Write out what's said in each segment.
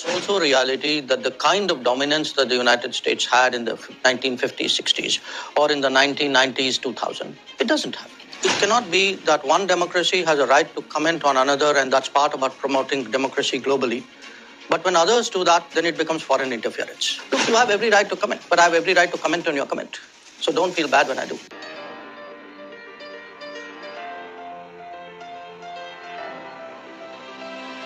It's also a reality that the kind of dominance that the United States had in the 1950s, 60s, or in the 1990s, 2000, it doesn't have. It cannot be that one democracy has a right to comment on another, and that's part about promoting democracy globally. But when others do that, then it becomes foreign interference. Look, you have every right to comment, but I have every right to comment on your comment. So don't feel bad when I do.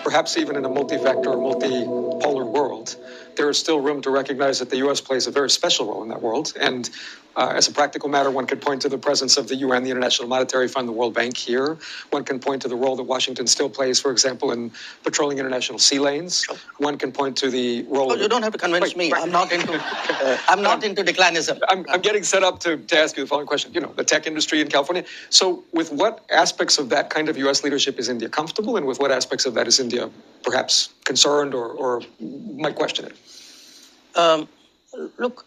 Perhaps even in a multi-factor, multipolar world, there is still room to recognize that the U.S. plays a very special role in that world. And as a practical matter, one could point to the presence of the UN, the International Monetary Fund, the World Bank here. One can point to the role that Washington still plays, for example, in patrolling international sea lanes. One can point to the role. Oh, you don't have to convince me. I'm not into. I'm not into declinism. I'm getting set up to ask you the following question. You know, the tech industry in California. So, with what aspects of that kind of U.S. leadership is India comfortable, and with what aspects of that is India perhaps concerned or might question it? Look.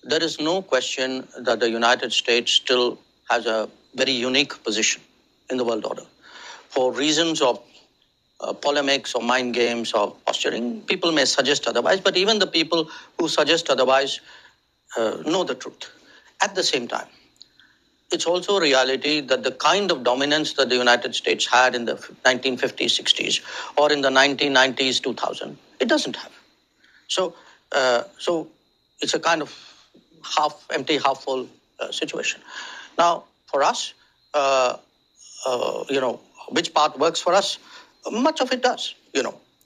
There is no question that the United States still has a very unique position in the world order. For reasons of polemics or mind games or posturing, people may suggest otherwise, but even the people who suggest otherwise know the truth. At the same time, it's also a reality that the kind of dominance that the United States had in the 1950s, 60s, or in the 1990s, 2000, it doesn't have. So it's a kind of half empty, half full situation. Now, for us, which part works for us? Much of it does.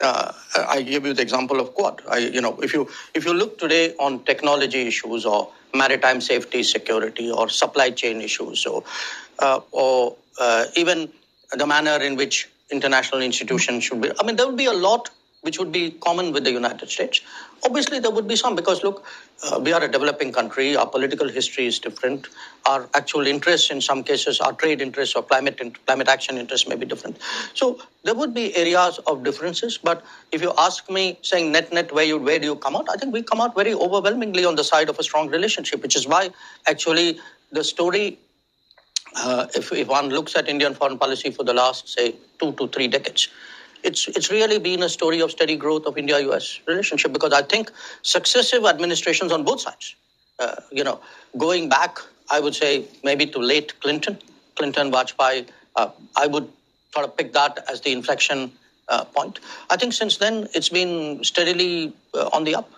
I give you the example of Quad. If you look today on technology issues or maritime safety, security, or supply chain issues, or even the manner in which international institutions should be. I mean, there would be a lot which would be common with the United States. Obviously, there would be some because, look, we are a developing country. Our political history is different. Our actual interests, in some cases, our trade interests or climate action interests may be different. So there would be areas of differences. But if you ask me, saying net, where do you come out? I think we come out very overwhelmingly on the side of a strong relationship, which is why actually the story, if one looks at Indian foreign policy for the last, say, 2 to 3 decades, it's really been a story of steady growth of India-US relationship, because I think successive administrations on both sides, going back, I would say maybe to late Clinton, Vajpayee, I would sort of pick that as the inflection point. I think since then it's been steadily on the up.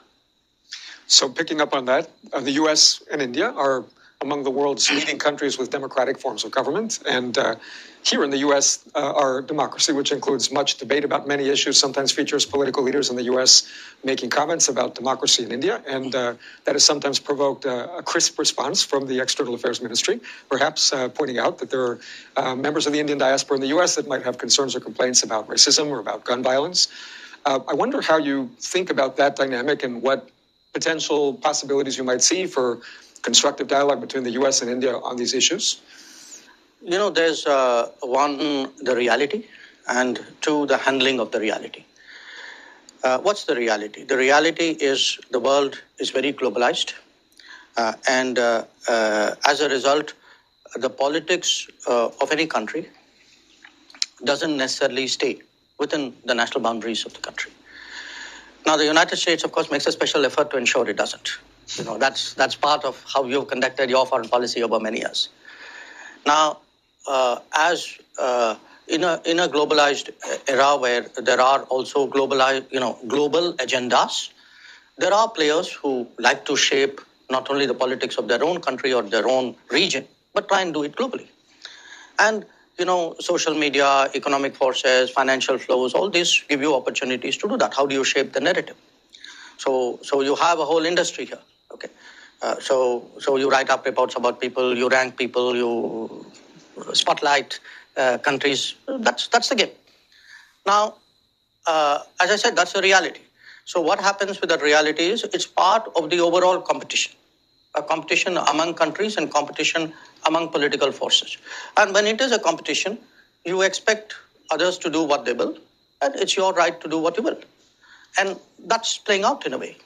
So picking up on that, the U.S. and India are among the world's leading countries with democratic forms of government. And here in the U.S., our democracy, which includes much debate about many issues, sometimes features political leaders in the U.S. making comments about democracy in India. And that has sometimes provoked a crisp response from the External Affairs Ministry, perhaps pointing out that there are members of the Indian diaspora in the U.S. that might have concerns or complaints about racism or about gun violence. I wonder how you think about that dynamic and what potential possibilities you might see for constructive dialogue between the U.S. and India on these issues? There's one, the reality, and two, the handling of the reality. What's the reality? The reality is the world is very globalized. And as a result, the politics of any country doesn't necessarily stay within the national boundaries of the country. Now, the United States, of course, makes a special effort to ensure it doesn't. That's part of how you've conducted your foreign policy over many years. Now, in a globalized era where there are also global agendas, there are players who like to shape not only the politics of their own country or their own region, but try and do it globally. And social media, economic forces, financial flows, all these give you opportunities to do that. How do you shape the narrative? So you have a whole industry here. Okay, so you write up reports about people, you rank people, you spotlight countries. That's the game. Now, as I said, that's the reality. So what happens with that reality is it's part of the overall competition, a competition among countries and competition among political forces. And when it is a competition, you expect others to do what they will, and it's your right to do what you will. And that's playing out in a way.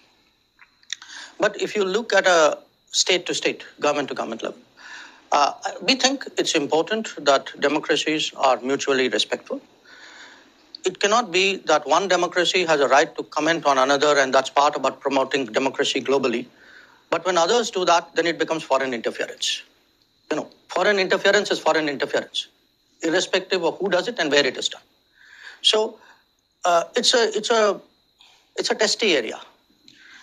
But if you look at a state-to-state, government-to-government level, we think it's important that democracies are mutually respectful. it cannot be that one democracy has a right to comment on another, and that's part about promoting democracy globally. But when others do that, then it becomes foreign interference. Foreign interference is foreign interference, irrespective of who does it and where it is done. So it's a testy area.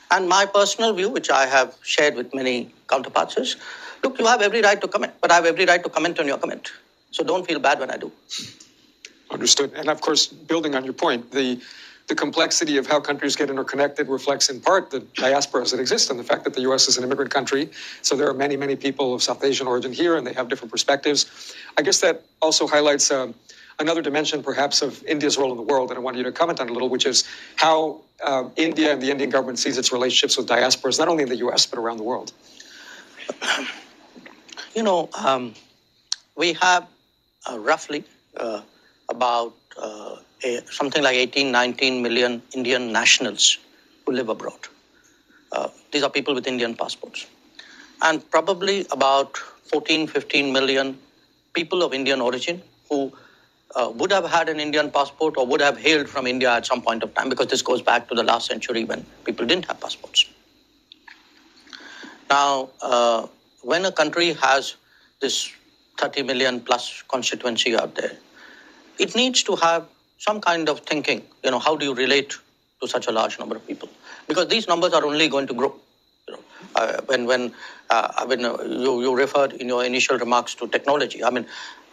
And my personal view, which I have shared with many counterparts, is, look, you have every right to comment, but I have every right to comment on your comment. So don't feel bad when I do. Understood. And of course, building on your point, the complexity of how countries get interconnected reflects in part the diasporas that exist and the fact that the U.S. is an immigrant country. So there are many, many people of South Asian origin here, and they have different perspectives. I guess that also highlights another dimension, perhaps, of India's role in the world, and I want you to comment on it a little, which is how India and the Indian government sees its relationships with diasporas, not only in the U.S., but around the world. We have roughly about something like 18, 19 million Indian nationals who live abroad. These are people with Indian passports. And probably about 14, 15 million people of Indian origin who would have had an Indian passport or would have hailed from India at some point of time, because this goes back to the last century when people didn't have passports. Now, when a country has this 30 million plus constituency out there, it needs to have some kind of thinking. How do you relate to such a large number of people? Because these numbers are only going to grow. When you referred in your initial remarks to technology,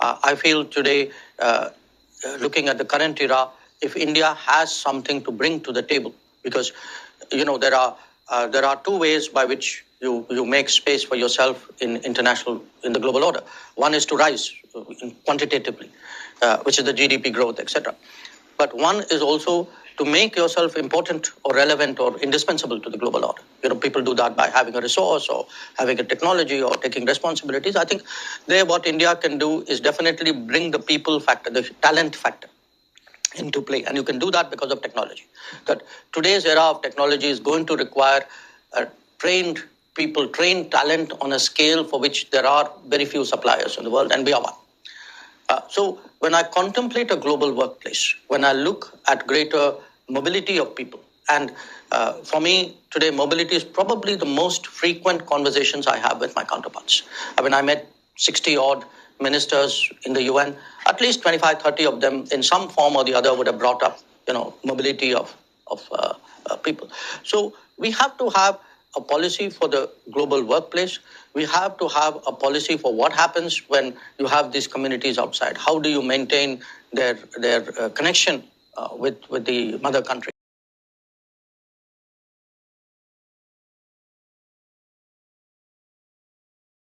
I feel today, looking at the current era, if India has something to bring to the table, because there are two ways by which you make space for yourself in the global order. One is to rise quantitatively, which is the GDP growth, etc. But one is also to make yourself important or relevant or indispensable to the global order. People do that by having a resource or having a technology or taking responsibilities. I think what India can do is definitely bring the people factor, the talent factor into play. And you can do that because of technology. That today's era of technology is going to require trained people, trained talent on a scale for which there are very few suppliers in the world, and we are one. So when I contemplate a global workplace, when I look at greater mobility of people, and for me today, mobility is probably the most frequent conversations I have with my counterparts. I met 60 odd ministers in the UN, at least 25, 30 of them in some form or the other would have brought up, mobility of people. So we have to have a policy for the global workplace. We have to have a policy for what happens when you have these communities outside. How do you maintain their connection with the mother country?